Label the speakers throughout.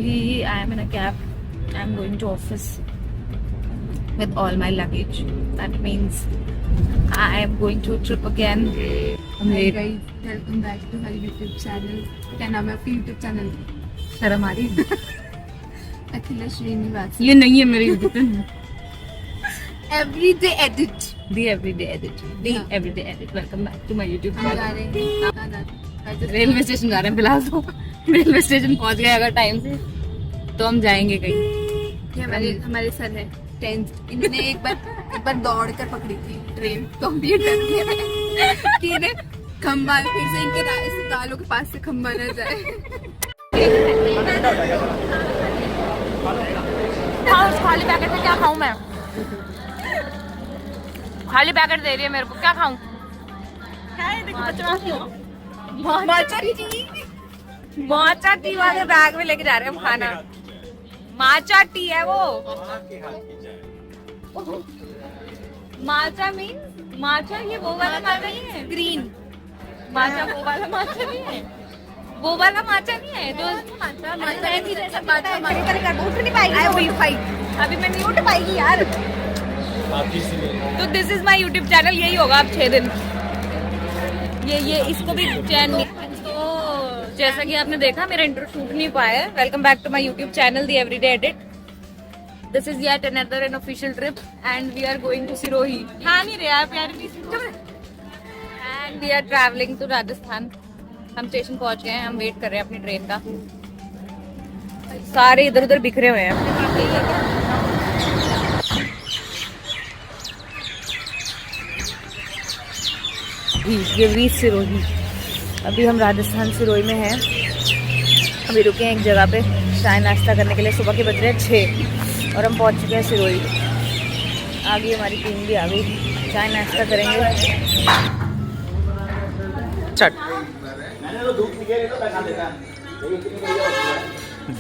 Speaker 1: अभी I am in a cab, I am going to office with all my luggage. That means I am going to a trip again.
Speaker 2: Hi guys, welcome back to my YouTube channel. क्या नाम है आपके YouTube channel?
Speaker 1: शर्म आ रही है?
Speaker 2: अखिलेश श्रीनिवास।
Speaker 1: ये नहीं है मेरे YouTube channel.
Speaker 2: Everyday edit।
Speaker 1: The everyday edit. The
Speaker 2: हाँ।
Speaker 1: everyday edit. Welcome back to my YouTube
Speaker 2: हम जा
Speaker 1: channel.
Speaker 2: रहे हैं
Speaker 1: रेलवे स्टेशन जा रहे हैं फिलहाल तो रेलवे स्टेशन पहुंच गए अगर टाइम से तो हम जाएंगे कहीं.
Speaker 2: ये हमारे सर है 10th। इन्होंने एक बार दौड़ कर पकड़ी थी ट्रेन, तो हम ये डर गए कि इन्हें खंबा फिर से इनके तालों के पास से खंबा न जाए।
Speaker 1: खाली पैकेट में क्या खाऊं मैं? खाली पैकेट दे रही है मेरे को, क्या खाऊं? माचा टी वाले बैग में लेके जा रहे हैं हम खाना. माचा टी है वो. माचा मीन माचा, ये वो वाला माचा नहीं है. ग्रीन माचा वो वाला माचा नहीं है. वो वाला माचा नहीं है जो माचा उठ नहीं पाएगी. अभी मैं नहीं उठ पाएगी यार. तो this is my YouTube channel. यही होगा अब 6 दिन. ये इसको भी चैन नहीं. तो जैसा कि आपने देखा मेरा इंट्रो शूट नहीं पाया. Welcome back to my YouTube channel the everyday edit. This is yet another an official trip and we are going to Sirohi. हाँ नहीं रहा प्यारी. And we are travelling to Rajasthan. हम स्टेशन पहुंच गए हैं. हम वेट कर रहे हैं अपनी ट्रेन का. सारे इधर उधर बिखरे हुए हैं. ये भी सिरोही. अभी हम राजस्थान सिरोही में हैं. अभी रुके हैं एक जगह पे चाय नाश्ता करने के लिए. सुबह के बज रहे हैं 6 और हम पहुंच चुके हैं सिरोही. आ गई हमारी टीम भी आ गई. चाय नाश्ता करेंगे. चट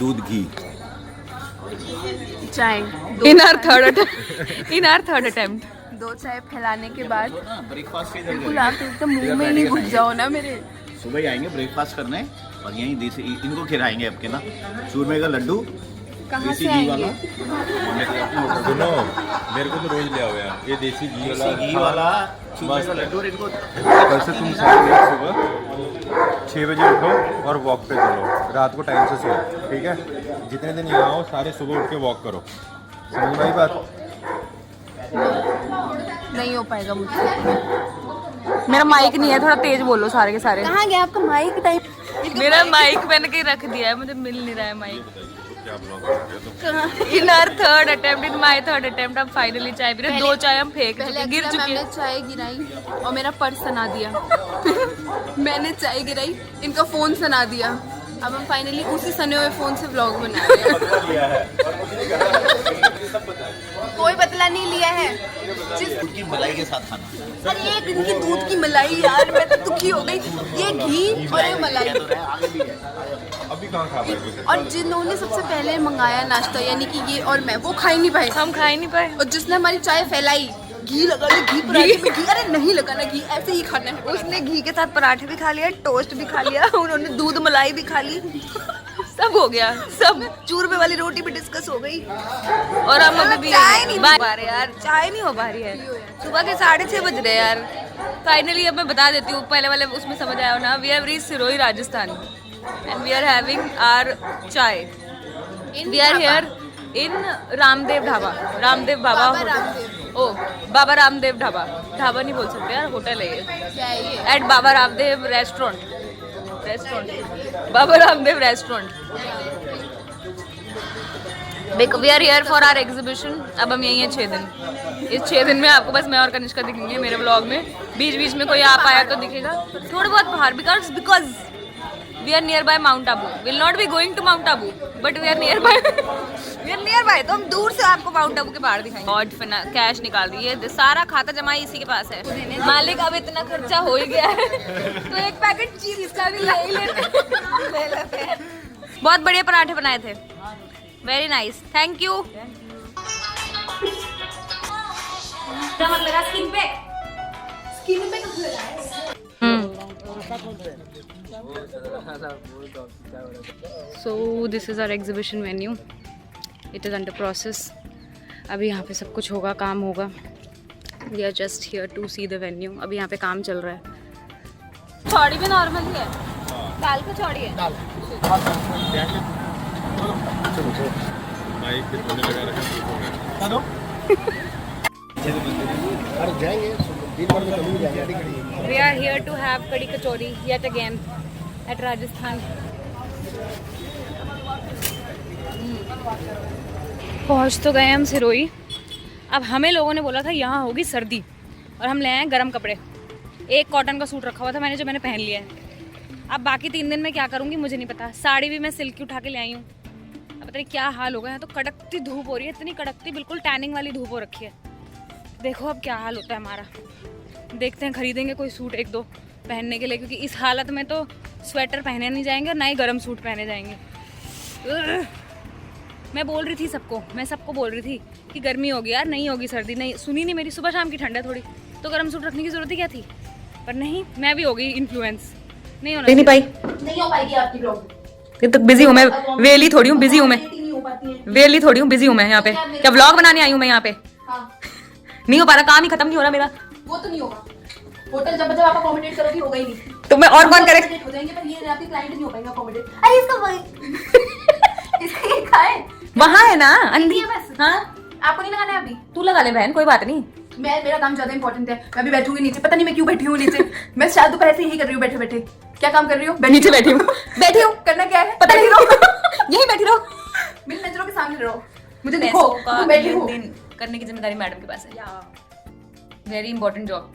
Speaker 3: दूध घी
Speaker 2: चाय
Speaker 1: इन आवर थर्ड अटेम्प्ट.
Speaker 2: 2 चाय फैलाने के बाद
Speaker 3: ब्रेकफास्ट
Speaker 2: बिल्कुल आप तो मुंह में नहीं घुस जाओ ना मेरे.
Speaker 3: सुबह ही आएंगे ब्रेकफास्ट करने और यहीं देसी इनको खिलाएंगे आपके ना चूरमे का लड्डू.
Speaker 2: कहाँ
Speaker 3: देसी
Speaker 2: से
Speaker 3: घी
Speaker 2: आएंगे?
Speaker 3: वाला
Speaker 4: सुनो, मेरे को तो रोज ले आओ यार ये देसी घी
Speaker 3: वाला चूरमे का लड्डू. और इनको
Speaker 4: कल से तुम सारे सुबह 6 बजे उठो और वॉक पे चलो. रात को टाइम से सो, ठीक है? जितने दिन यहाँ आओ सारे सुबह उठ के वॉक करो. समझ में आई बात?
Speaker 2: नहीं हो पाएगा मुझसे.
Speaker 1: मेरा माइक नहीं है. थोड़ा तेज बोलो सारे के सारे.
Speaker 2: कहाँ गया आपका माइक टाइम?
Speaker 1: मेरा माइक मैंने कहीं रख दिया है. मुझे मिल नहीं रहा है माइक.
Speaker 4: क्या ब्लॉग कर रहे हो तुम?
Speaker 1: In our third attempt in my third attempt हम फाइनली चाय पी रहे हैं. 2 चाय हम फेंक
Speaker 2: पहले
Speaker 1: चुके, गिर
Speaker 2: अक्षरा
Speaker 1: चुके.
Speaker 2: मैम ने चाय गिराई और मेरा पर्स सना दिया. मैंने चाय गिराई, इनका फोन सना दिया. अब हम फाइनली उसी सने हुए फोन से व्लॉग बना रहे हैं. कोई बदला नहीं लिया है.
Speaker 3: दूध की मलाई के साथ खाना.
Speaker 2: अरे ये इनकी दूध की मलाई यार, मैं तो दुखी हो गई. ये घी और ये मलाई.
Speaker 3: आगे भी है.
Speaker 4: अभी कहाँ खा पाएगी?
Speaker 2: और जिन्होंने सबसे पहले मंगाया नाश्ता यानी कि ये और मैं, वो खा ही नहीं पाए.
Speaker 1: हम खा ही नहीं पाए.
Speaker 2: और जिसने हमारी चाय फैलाई, घी लगा लो, घी पराठे में घी. अरे नहीं लगाना घी, ऐसे ही खाना है.
Speaker 1: उसने घी के साथ पराठे भी खा लिया, टोस्ट भी खा लिया, उन्होंने दूध मलाई भी खा ली. सब हो गया. सब चूरमे वाली रोटी भी डिस्कस हो गई. और हम अभी भी
Speaker 2: चाय नहीं
Speaker 1: पा रहे यार. चाय नहीं हो पा रही है. सुबह के 6:30 बज रहे हैं यार. फाइनली अब मैं बता देती हूँ. पहले वाले उसमें समझ आया हो ना. We have reached Sirohi Rajasthan and we are having our chai. We are here in Ramdev dhaba. Ramdev Baba
Speaker 2: Baba Ramdev.
Speaker 1: ओ बाबा रामदेव ढाबा. ढाबा नहीं बोल सकते यार, होटल है ये.
Speaker 2: क्या है ये?
Speaker 1: At Baba Ramdev restaurant. Baba Ramdev restaurant. We are here for our exhibition. अब हम यहीं हैं 6 दिन. इस 6 दिन में आपको बस मैं और कनिष्का दिखेंगे मेरे व्लॉग में. बीच बीच में कोई आ पाया तो दिखेगा थोड़ा बहुत बाहर. Because we are nearby mount Abu. Will not be going to mount Abu but we are nearby. तो हम दूर से आपको माउंट आबू के बाहर दिखाएंगे. और कैश निकाल दिए. सारा खाता जमा इसी के पास है. मालिक अब इतना खर्चा हो ही गया है तो एक पैकेट चीज का भी ले ही लेते हैं. बहुत बढ़िया पराठे बनाए थे. Very nice. Thank you. Skin पे So this is our exhibition venue. It is under process. अभी यहाँ पे सब कुछ होगा, काम होगा. We are just here to see the venue. अभी यहाँ पे काम चल रहा है. चौड़ी भी नॉर्मल ही है. दाल का चौड़ी है.
Speaker 4: माइक पे थोड़ी लगा रखा है.
Speaker 1: We are here to have कड़ी कचौरी yet again at Rajasthan. पहुंच तो गए हम सिरोही. अब हमें लोगों ने बोला था यहाँ होगी सर्दी और हम ले आए गर्म कपड़े. एक कॉटन का सूट रखा हुआ था मैंने, जो मैंने पहन लिया है. अब बाकी 3 दिन में क्या करूँगी मुझे नहीं पता. साड़ी भी मैं सिल्क की उठा के ले आई हूँ. अब पता नहीं क्या हाल होगा. यहाँ तो कड़कती धूप हो रही है, इतनी कड़कती, बिल्कुल टैनिंग वाली धूप हो रखी है. देखो अब क्या हाल होता है हमारा. देखते हैं, खरीदेंगे कोई सूट 1-2 पहनने के लिए, क्योंकि इस हालत में तो स्वेटर पहने नहीं जाएंगे और ना ही गर्म सूट पहने जाएंगे. मैं बोल रही थी सबको, मैं सबको बोल रही थी कि गर्मी होगी यार, नहीं होगी सर्दी. नहीं सुनी नहीं मेरी. सुबह शाम की ठंड है थोड़ी, तो गर्म सूट रखने की जरूरत ही क्या थी. पर नहीं, मैं भी हो गई इन्फ्लुएंस. नहीं होना नहीं पाई.
Speaker 2: नहीं हो पाएगी आपकी ब्लॉग.
Speaker 1: ये तो बिजी हूँ मैं, वेली थोड़ी हूँ, बिजी हूँ मैं, वेली थोड़ी हूँ, बिजी हूँ मैं यहाँ पे. क्या व्लॉग बनाने आई हूँ मैं यहाँ पे? नहीं हो पा रहा, काम ही खत्म नहीं हो रहा मेरा.
Speaker 2: वो तो नहीं होगा. होटल जब आप अकोमोडेट करोगी होगा ही नहीं.
Speaker 1: तो मैं और कौन करे?
Speaker 2: हो जाएंगे, पर ये आपके क्लाइंट नहीं हो पाएंगे अकोमोडेट. अरे इसको इसका ये खाए
Speaker 1: वहाँ है ना अंधी.
Speaker 2: बस.
Speaker 1: हाँ,
Speaker 2: आपको नहीं लगाना है अभी.
Speaker 1: तू लगा ले बहन, कोई बात नहीं.
Speaker 2: मेरा काम ज्यादा इंपॉर्टेंट है. मैं अभी बैठूंगी नीचे. पता नहीं मैं क्यों बैठी हूँ नीचे. मैं शायद दोपहर से यही कर रही हूँ बैठे बैठे. क्या काम कर रही हूँ?
Speaker 1: नीचे बैठी हूँ. बैठी हूँ,
Speaker 2: करना क्या है
Speaker 1: पता नहीं. यही बैठी रहो,
Speaker 2: मेरी नजरों के सामने रहो. मुझे देखो तुम बैठी हो.
Speaker 1: करने की जिम्मेदारी मैडम के पास है. Very important job.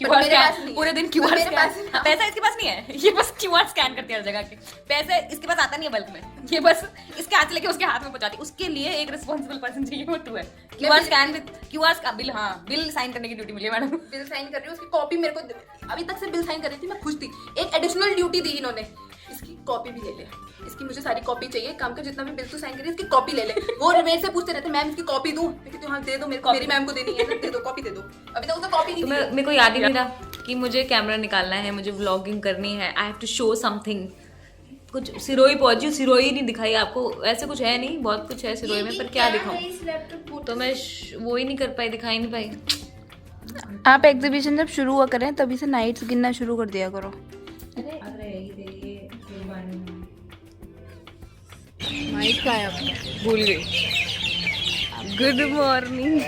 Speaker 2: पर मेरे पास नहीं है.
Speaker 1: पूरे दिन
Speaker 2: पर
Speaker 1: क्यूआर
Speaker 2: मेरे पास
Speaker 1: स्कैन. पैसा इसके पास नहीं है, ये बस क्यूआर स्कैन करती है हर जगह के. पैसे इसके पास आता नहीं है बल्क में, ये बस इसके हाथ से लेके उसके हाथ में पहुंचाती. उसके लिए एक रिस्पॉन्सिबल पर्सन चाहिए, वो तू है. क्यूआर स्कैन विद क्यूआर का बिल. हाँ, बिल साइन करने की ड्यूटी मिली है मैडम.
Speaker 2: बिल साइन कर रही हूँ. उसकी कॉपी मेरे को अभी तक से बिल साइन कर रही थी. मैं खुश थी. एक एडिशनल ड्यूटी दी इन्होंने. इसकी कॉपी भी ले ले. इसकी मुझे सारी कॉपी चाहिए. काम का जितना भी बिल तो साइन करिए, इसकी कॉपी ले ले. वो मेरे से पूछते रहते मैम इसकी कॉपी दूं. मैं कहती हूं हाँ दे दो, मेरे को मेरी मैम को देनी है ना, दे दो कॉपी दे दो. अभी तक उसने कॉपी नहीं दी.
Speaker 1: मेरे को याद ही नहीं रहा कि मुझे कैमरा निकालना है, मुझे व्लॉगिंग करनी है. I have to show something. कुछ सिरोही पहुंची, सिरोही नहीं दिखाई आपको. ऐसे कुछ है नहीं, बहुत कुछ है सिरोही में, पर क्या दिखाऊं. तो मैं वो ही नहीं कर पाई, दिखाई नहीं पाई.
Speaker 2: आप एग्जीबिशन जब शुरू हुआ करें तभी से नाइट्स गिनना शुरू कर दिया करो. माइक का है
Speaker 1: भूल गई. Good morning.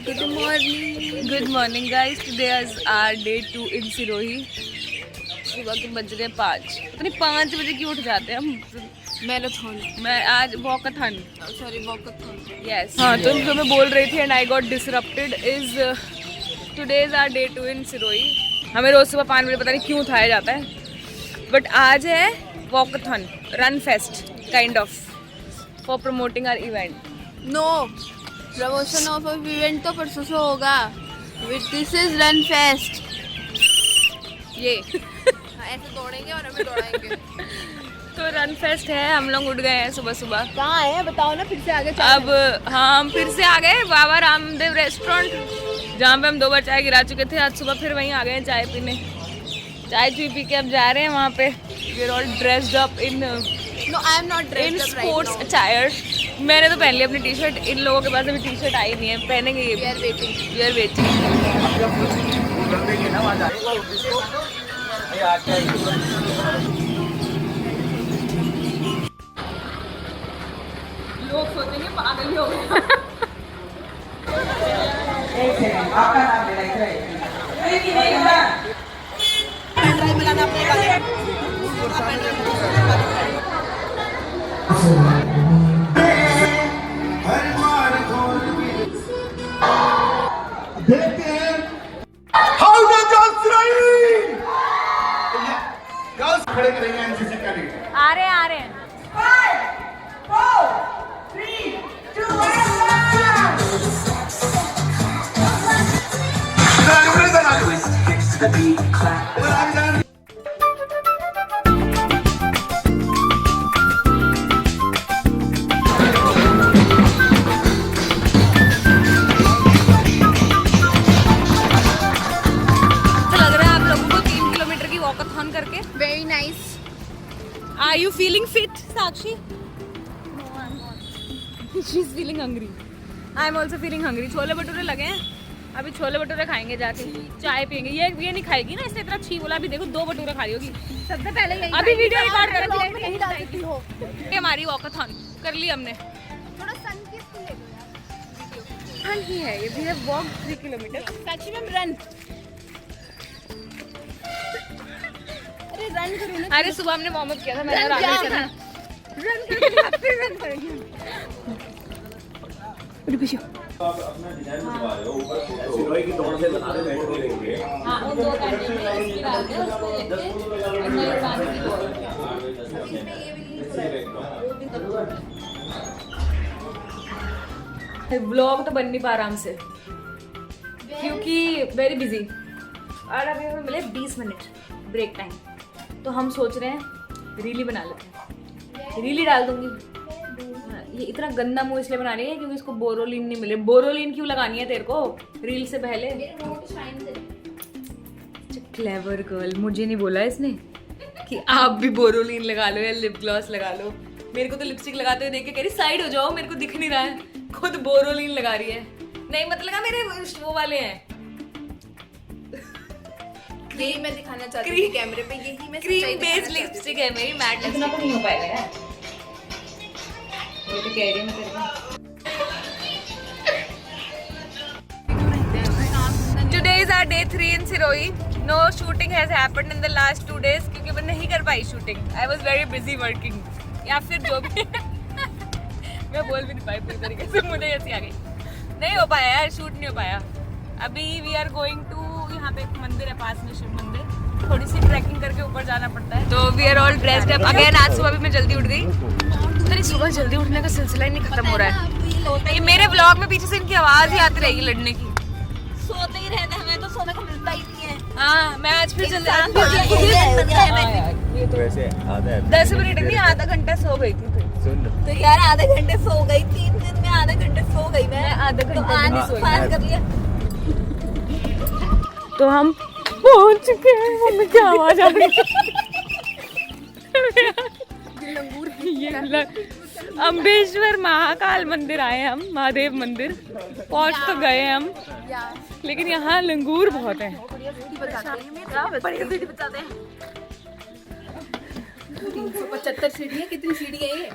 Speaker 1: Good morning. Good morning guys. Today is our day 2 in Sirohi. सुबह के बज रहे 5. पता नहीं 5 बजे क्यों उठ जाते हैं हम.
Speaker 2: मैराथन.
Speaker 1: मैं आज वॉकाथन.
Speaker 2: Sorry walkathon.
Speaker 1: यस. हाँ, तो जो मैं बोल रही थी and I got disrupted is today is our day 2 in Sirohi. हमें रोज सुबह 5 बजे पता नहीं क्यों उठाया जाता है, बट आज है walkathon run fest kind of for promoting our event.
Speaker 2: No promotion of event तो परसों से होगा. This is run fest.
Speaker 1: ये
Speaker 2: ऐसे दौड़ेंगे और हमें दौड़ाएंगे.
Speaker 1: तो रन फेस्ट है. हम लोग उठ गए हैं सुबह सुबह.
Speaker 2: कहाँ है बताओ ना, फिर से आगे
Speaker 1: अब हाँ, हम फिर से आ गए बाबा रामदेव रेस्टोरेंट, जहाँ पे हम 2 बार चाय गिरा चुके थे. आज सुबह फिर वहीं आ गए हैं चाय पीने. चाय चुई पी के अब जा रहे हैं वहाँ पे. We are all dressed up in
Speaker 2: no I am not
Speaker 1: in sports attire. मैंने तो पहन ली अपनी टी शर्ट. इन लोगों के पास अभी टी शर्ट आई नहीं है, पहनेंगे ये.
Speaker 2: We are waiting.
Speaker 1: We are waiting. लोग सोचेंगे पागल ही हो गए.
Speaker 3: खड़े करेंगे एनसीसी कैडेट.
Speaker 1: आ रहे हैं.
Speaker 5: 5, 4, 3, 2, 1.
Speaker 1: तो लग रहा है आप लोगों को 3 किलोमीटर की walkathon
Speaker 2: very nice.
Speaker 1: Are you feeling fit, Sakshi? She's feeling hungry. I'm also feeling hungry. Chole bhature लगे हैं. अभी छोले भटूरे खाएंगे जाके. चाय पियेंगे. ये नहीं खाएगी ना, इसने इतना छी बोला. अभी देखो 2 भटूरे खा रही होगी.
Speaker 2: सबसे पहले यही
Speaker 1: अभी वीडियो रिकॉर्ड कर
Speaker 2: ब्लॉग में नहीं डाल सकती हो.
Speaker 1: ये हमारी वॉकाथॉन कर ली हमने.
Speaker 2: थोड़ा सन किस ले लो यार.
Speaker 1: हाँ ही है ये. We have walked 3 kilometre.
Speaker 2: Sakshi ma'am run. अरे रन करो ना.
Speaker 1: अरे सुबह हमने वार्म अप किया था. मैंने
Speaker 2: रन
Speaker 1: रात
Speaker 2: क्या
Speaker 1: में
Speaker 2: होता
Speaker 1: करा.
Speaker 2: है? रन करेंगे आप फिर रन करेंगे.
Speaker 3: सिरोही की दौड़ से बना रहे बैठ रहेंगे।
Speaker 1: हाँ, वो 2 घंटे में इसकी डालते हैं, उसको लेके अंदर पानी की दौड़. व्लॉग तो बन नहीं पा आराम से क्योंकि वेरी बिजी. और अभी हमें मिले 20 मिनट ब्रेक टाइम. तो हम सोच रहे हैं रीली बना लेते हैं. रीली डाल दूंगी. ये इतना गंदा मुंह इसलिए बना रही है क्योंकि इसको बोरोलिन नहीं मिले. बोरोलिन क्यों लगानी है तेरे को रील से पहले? Clever girl. मुझे नहीं बोला इसने कि आप भी बोरोलिन लगा लो या लिप ग्लॉस लगा लो. मेरे को तो लिपस्टिक लगाते हुए देख के कह रही साइड हो जाओ, मेरे को दिख नहीं रहा है. खुद बोरोलिन लगा रही है. नहीं मत लगा, मेरे वो वाले हैं.
Speaker 2: यही मैं दिखाना चाहती हूँ कैमरे पे. यही मैं
Speaker 1: क्रीम बेस्ड लिपस्टिक है मेरी. मैट इतना तो नहीं हो पाएगा यार. ये तो कह रही हूँ मैं तेरे को. Today is our day 3 in Sirohi. No shooting has happened in the last 2 days क्योंकि मैं नहीं कर पाई shooting. I was very busy working. या फिर जो भी मैं बोल भी नहीं पाई पूरी तरीके से. मुझे ऐसी आ गई. नहीं हो पाया यार, शूट नहीं हो पाया. अभी वी आर गोइंग टू, यहाँ पे एक मंदिर है पास में, शिव मंदिर. थोड़ी सी ट्रैकिंग करके ऊपर जाना पड़ता है. तो we are all dressed up again. आज सुबह भी मैं जल्दी उठ गई. मेरी सुबह जल्दी उठने का सिलसिला ही नहीं खत्म हो रहा है. ये मेरे व्लॉग में पीछे से इनकी आवाज ही आती रहेगी लड़ने की.
Speaker 2: सोते ही रहना, हमें तो सोने को मिलता ही नहीं है.
Speaker 1: हाँ मैं आज फिर जल्दी
Speaker 4: तो वैसे आधा है
Speaker 1: 10 मिनट नहीं, आधा घंटा सो गई थी फिर.
Speaker 4: सुन
Speaker 2: तो यार आधे घंटे सो गई. 3 दिन में आधे घंटे सो गई मैं.
Speaker 1: आधा घंटा
Speaker 2: तो
Speaker 1: भी
Speaker 2: आज
Speaker 1: नहीं सोई.
Speaker 2: पास कर लिया.
Speaker 1: तो हम पहुंच चुके हैं. मम्मी क्या आवाज आ रही है? ये अम्बेश्वर महाकाल मंदिर आए हम. महादेव मंदिर पहुंच तो गए हम, लेकिन यहाँ लंगूर बहुत हैं.
Speaker 2: 375 सीढ़ियाँ. कितनी सीढ़ी है ये?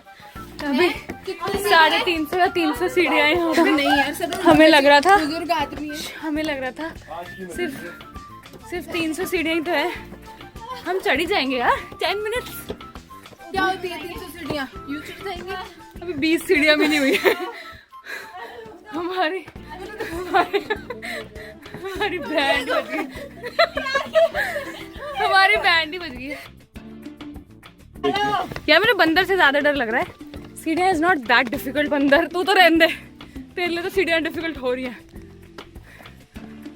Speaker 1: अभी 350 या 300 सीढ़ियाँ हैं यहाँ पे.
Speaker 2: नहीं यार सब
Speaker 1: हमें लग रहा था
Speaker 2: बुजुर्ग आदमी है.
Speaker 1: हमें लग रहा था सिर्फ 300 सीढ़ियाँ ही तो है. हम चढ़ ही जाएंगे यार 10 मिनट.
Speaker 2: क्या होती है 300 सीढ़ियाँ? यूट्यूब जाएंगे.
Speaker 1: अभी 20 सीढ़ियाँ भी नहीं हुई है. हमारी बैंड बज गई. हमारी बैंड ही बज गई है. यार मेरे बंदर से ज्यादा डर लग रहा है. सीढ़ियाँ इज नॉट दैट डिफिकल्ट. बंदर तू तो रहने दे, तेरे लिए तो सीढ़ियाँ डिफिकल्ट हो रही हैं.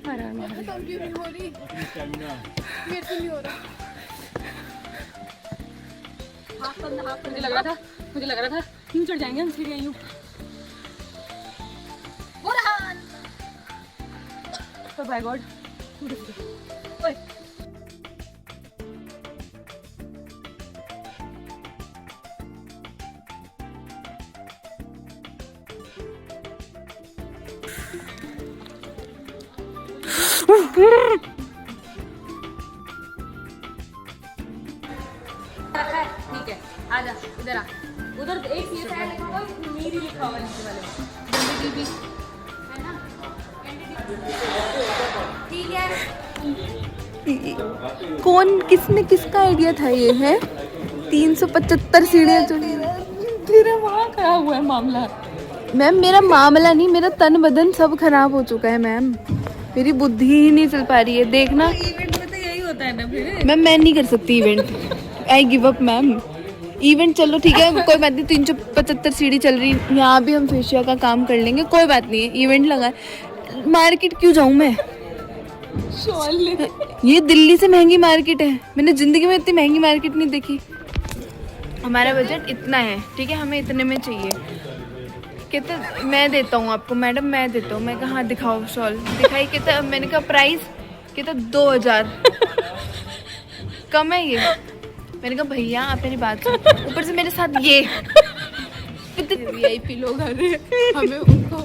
Speaker 1: आराम आराम.
Speaker 2: नहीं हो रही. मेरे से नहीं हो रहा.
Speaker 1: मुझे लग रहा था यूं चढ़ जाएंगे हम सीढ़ियाँ यूं. Oh my God. ओए. ठीक है, आजा इधर आ. उधर एक ये साइड लिखा हुआ है, मीरी लिखा हुआ है नीचे वाले में. जिंदगी है ना. ठीक है.
Speaker 2: कौन किसने किसका आइडिया था ये है? 375 सीढ़ियाँ चढ़ी.
Speaker 1: तेरा वहाँ खराब हुआ है मामला.
Speaker 2: मैम मेरा मामला नहीं, मेरा तन बदन सब खराब हो चुका है मैम. मेरी बुद्धि ही नहीं चल पा रही है. देखना
Speaker 1: इवेंट में तो यही होता है ना फिर.
Speaker 2: मैम मैं नहीं कर सकती event. I give up ma'am. Event चलो ठीक है कोई बात नहीं. 375 सीढ़ी चल रही. यहाँ भी हम फेशियल का काम कर लेंगे, कोई बात नहीं है. इवेंट लगा. मार्केट क्यों जाऊँ मैं? ये दिल्ली से महंगी मार्केट है. मैंने जिंदगी में इतनी महंगी मार्केट नहीं देखी. हमारा बजट इतना है, ठीक है, हमें इतने में चाहिए. कहते मैं देता हूँ आपको मैडम, मैं देता हूँ. मैं कहा हाँ दिखाओ शॉल. दिखाई. कहता मैंने कहा प्राइस. कहता 2000. कम है ये. मैंने कहा भैया आप मेरी बात सुनो, ऊपर से मेरे साथ ये VIP लोग आ रहे हैं, हमें उनको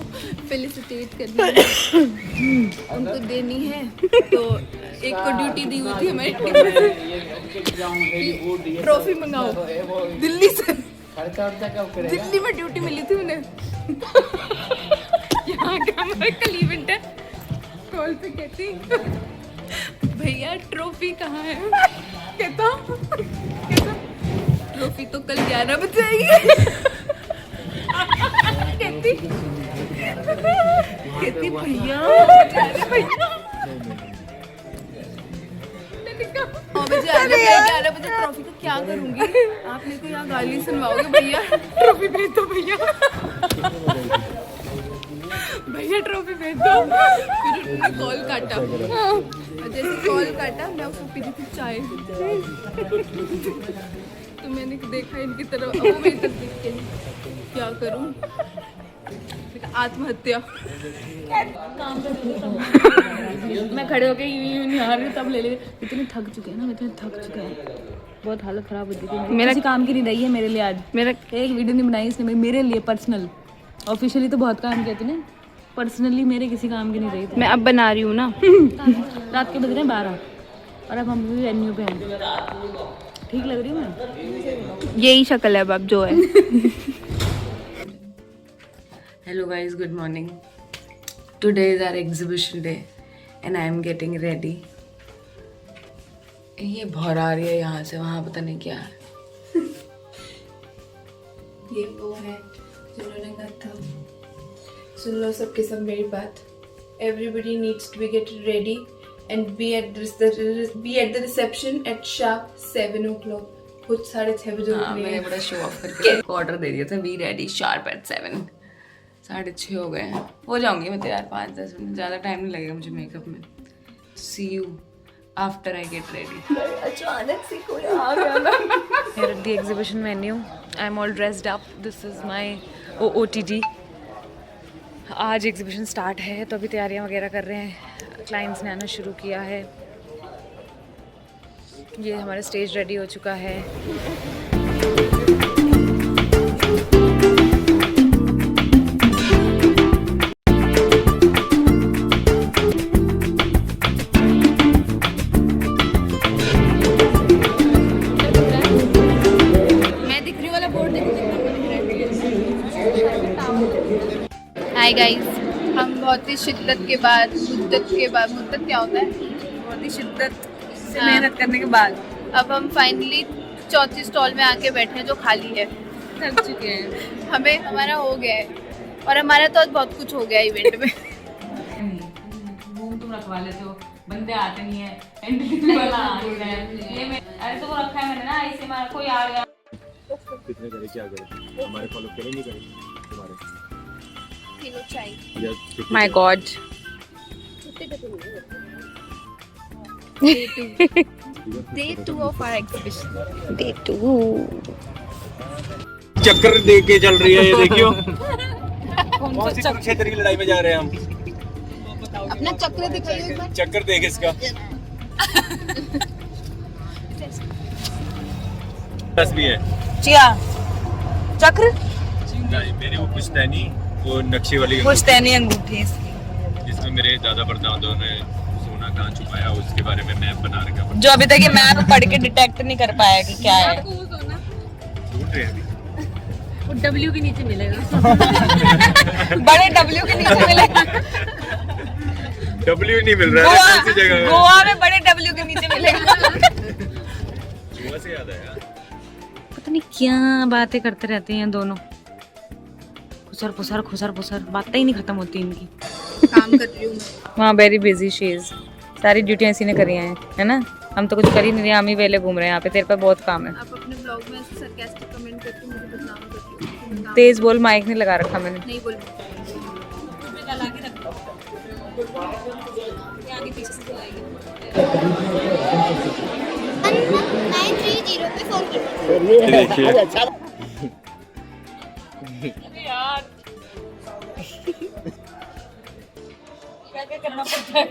Speaker 2: फेलिसिटेट करनी है, उनको देनी है। तो एक को ड्यूटी दी हुई थी हमारी टीम में, ट्रॉफी मंगाओ दिल्ली से, दिल्ली में ड्यूटी मिली थी उन्हें। यहाँ का हमारा कल इवेंट है, कॉल पे कहती भैया ट्रॉफी कहाँ है, कहता ट्रॉफी तो कल 11 बजे आएगी। कहती भैया 9 बजे आ रहे हैं, 11 बजे ट्रॉफी का क्या करूंगी, आप मेरे को यहाँ गाली सुनवाओगे, भैया ट्रॉफी भेज दो, भैया भैया ट्रॉफी भेज दो। फिर उन्होंने कॉल काटा, जैसे कॉल काटा मैं उसको पी रही थी चाय, तो मैंने देखा इनकी तरफ, अब वो मेरी तरफ देख के क्या करूं, आत्महत्या। मैं खड़े होके नहीं आ रही, तब ले ले, इतने थक चुके हैं ना, इतने थक चुके हैं, बहुत हालत खराब हो चुकी है मेरा, किसी काम की नहीं रही है मेरे लिए। आज मेरा एक वीडियो नहीं बनाई इसने मेरे लिए पर्सनल, ऑफिशियली तो बहुत काम किया तूने, पर्सनली मेरे किसी काम की नहीं रही थी। मैं अब बना रही हूँ ना। रात के बज रहे हैं 12 और अब हम भी वेन्यू पे हैं। ठीक लग रही हूँ मैं? यही शक्ल है अब जो है।
Speaker 6: Hello guys, good morning. Today is our exhibition day and I am getting ready. ये भौर आ रही है यहाँ से वहाँ, पता नहीं क्या है।
Speaker 2: ये वो है जिन्होंने कहा था, सुन लो सबके सब मेरी बात, everybody needs to be get ready and be at the reception at sharp 7 o'clock. कुछ 6:30 बजे
Speaker 6: हाँ, मैंने बड़ा शो ऑफ करके ऑर्डर दे दिया था, बी रेडी शार्प एट 7। 6:30 हो गए हैं, हो जाऊंगी मैं तैयार 5-10 मिनट, ज़्यादा टाइम नहीं लगेगा मुझे मेकअप में। See you after I get ready. अचानक से कोई आ गया ना।
Speaker 1: Here at the exhibition venue, I'm all dressed up. This is my OOTD. आज एग्जीबिशन स्टार्ट है तो अभी तैयारियां वगैरह कर रहे हैं, क्लाइंट्स ने आना शुरू किया है। ये हमारा स्टेज रेडी हो चुका है।
Speaker 2: हाय गाइस, हम बहुत ही शिद्दत के बाद, मुद्दत क्या होता है, बहुत ही शिद्दत से मेहनत करने के बाद अब हम फाइनली चौथी स्टॉल में आके बैठे हैं जो खाली है।
Speaker 1: थक चुके हैं,
Speaker 2: हमें हमारा हो गया है और हमारा तो आज बहुत कुछ हो गया इवेंट में।
Speaker 1: रूम तुम रखवा लेते हो, बंदे आते नहीं है, एंट्री वाला आ नहीं रहा है। ये मैं अरे तो वो रखा है मैंने ना, ऐसे मार कोई आ गया।
Speaker 4: कितने करे क्या करे, हमारे फॉलो करेंगे तुम्हारे
Speaker 1: My God.
Speaker 2: Day 2 of our exhibition.
Speaker 1: Day 2.
Speaker 4: चक्कर दे के चल रही है ये, देखियो। कौन सी कुरुक्षेत्र की लड़ाई में जा रहे हैं हम?
Speaker 2: अपना चक्र दिखाइए एक बार।
Speaker 4: चक्कर देख इसका। बस भी है।
Speaker 1: चिया चक्र
Speaker 4: नहीं, मेरी वो पुश्तैनी, वो नक्शे वाली
Speaker 1: पुश्तैनी अंगूठी इसकी,
Speaker 4: जिसमें मेरे दादा परदादों ने सोना कहाँ छुपाया उसके बारे में मैप बना रखा है।
Speaker 1: जो अभी तक ये मैप पढ़ के डिटेक्ट नहीं कर पाया कि क्या है।
Speaker 4: ढूंढ रहे हैं अभी।
Speaker 2: वो W के नीचे मिलेगा।
Speaker 1: बड़े W के नीचे मिलेगा।
Speaker 4: W नहीं मिल रहा है कौन सी जगह है?
Speaker 1: गोवा में बड़े W के नीचे मिलेगा।
Speaker 4: गोवा से याद आया,
Speaker 1: पता नहीं क्या बातें करते रहते हैं दोनों, खुसर पुसर बातें ही नहीं खत्म होती इनकी।
Speaker 2: काम कर रही हूँ
Speaker 1: वहाँ वेरी बिजी शी इज, सारी ड्यूटियाँ इसी ने करी हैं, है ना। हम तो कुछ कर ही नहीं रहे, हम ही वेले घूम रहे हैं यहाँ पे। तेरे पे बहुत काम है।
Speaker 2: आप अपने ब्लॉग में ऐसे सरकास्टिक कमेंट करके मुझे बदनाम करती हो।
Speaker 1: तेज बोल, माइक नहीं लगा रखा मैंने।
Speaker 2: नहीं बोल
Speaker 1: यार क्या करना पड़ता है।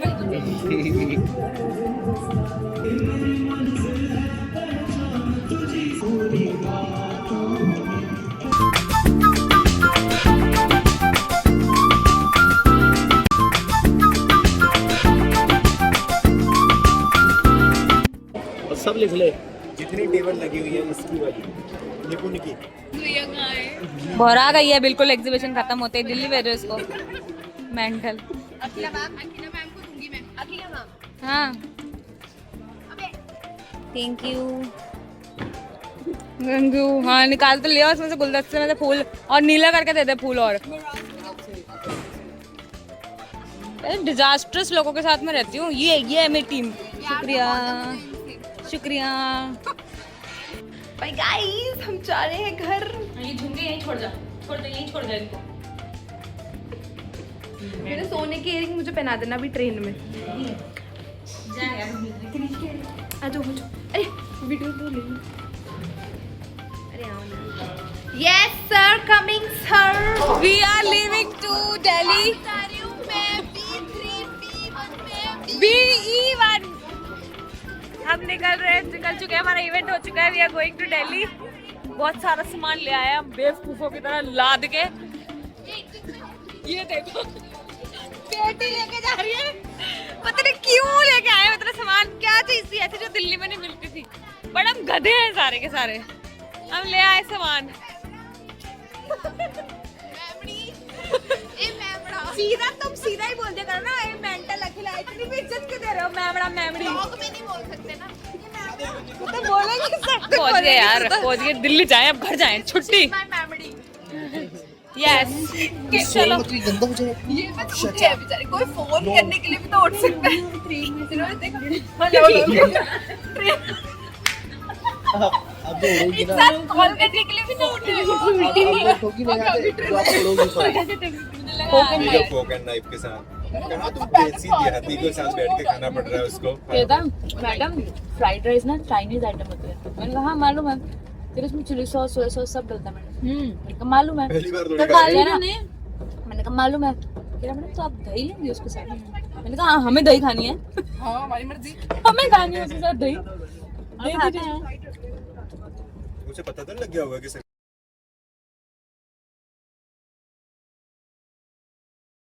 Speaker 7: लिख ले।
Speaker 4: जितनी टेबल लगी हुई है इसकी वाली निपुण की।
Speaker 1: भरा गई है बिल्कुल एग्जीबिशन खत्म होते ही। दिल्ली भेजो इसको मेंटल।
Speaker 2: अखिला मैम को दूंगी मैं। अखिला मैम
Speaker 1: हाँ थैंक यू गंगू। हाँ निकाल तो लिया उसमें से गुलदस्ते में से फूल और नीला करके दे दे फूल। और डिजास्टर्स लोगों के साथ में रहती हूँ। ये है मेरी टीम। शुक्रिया शुक्रिया।
Speaker 2: भाई गाइस हम जा रहे हैं घर।
Speaker 1: ये झुमके यहीं छोड़ जा यहीं छोड़ जा इनको।
Speaker 2: मेरे सोने की इयरिंग मुझे पहना देना अभी ट्रेन में। आ जाओ अरे वीडियो तो ले लो। अरे आओ। Yes sir coming sir.
Speaker 1: We are living to Delhi. BE1 हम निकल चुके हैं। हमारा इवेंट हो चुका है। We are going to Delhi. बहुत सारा सामान ले आए हम बेवकूफों की तरह लाद के। ये देखो बेटी लेके जा रही है। पता नहीं क्यों लेके आए मतलब सामान। क्या चीज थी ऐसी जो दिल्ली में नहीं मिलती थी। बट हम गधे हैं सारे के सारे। हम ले आए सामान। सीधा तुम सीधा ही बोल दिया करो ना। ये मेंटल अखिला इतनी भी इज्जत क्यों दे रहे हो? मैमड़ा मैमड़ी
Speaker 2: ब्लॉग में नहीं बोल सकते ना।
Speaker 1: तो बोलेंगे सब। पहुंच गए यार पहुंच गए। दिल्ली जाएं अब घर जाएं छुट्टी। यस चलो।
Speaker 2: ये मैं तो उठे है बेचारे। कोई फोन करने के लिए भी तो उठ सकता है। इन्होंने देखा इंसान कॉल करने के लिए भी तो उठे।
Speaker 4: फोक एंड नाइफ के साथ कहाँ तुम देसी देहाती के साथ बैठ के खाना पड़ रहा है उसको।
Speaker 1: कहता मैडम फ्राइड राइस ना चाइनीज आइटम होता है। मैंने कहा हाँ मालूम है। फिर उसमें चिली सॉस सोया सॉस सब डलता है मैडम। मैंने कहा मालूम है।
Speaker 4: पहली बार
Speaker 1: तो
Speaker 4: थोड़ी
Speaker 1: खा लिया ना। मैंने कहा मालूम है। कह रहा मैडम तो आप दही लेंगे उसके साथ। मैंने कहा हाँ हमें दही खानी है।
Speaker 2: हाँ हमारी मर्जी।
Speaker 1: हमें खानी है उसके साथ दही। दही दीजिए।
Speaker 4: मुझे पता तो नहीं लग गया होगा कि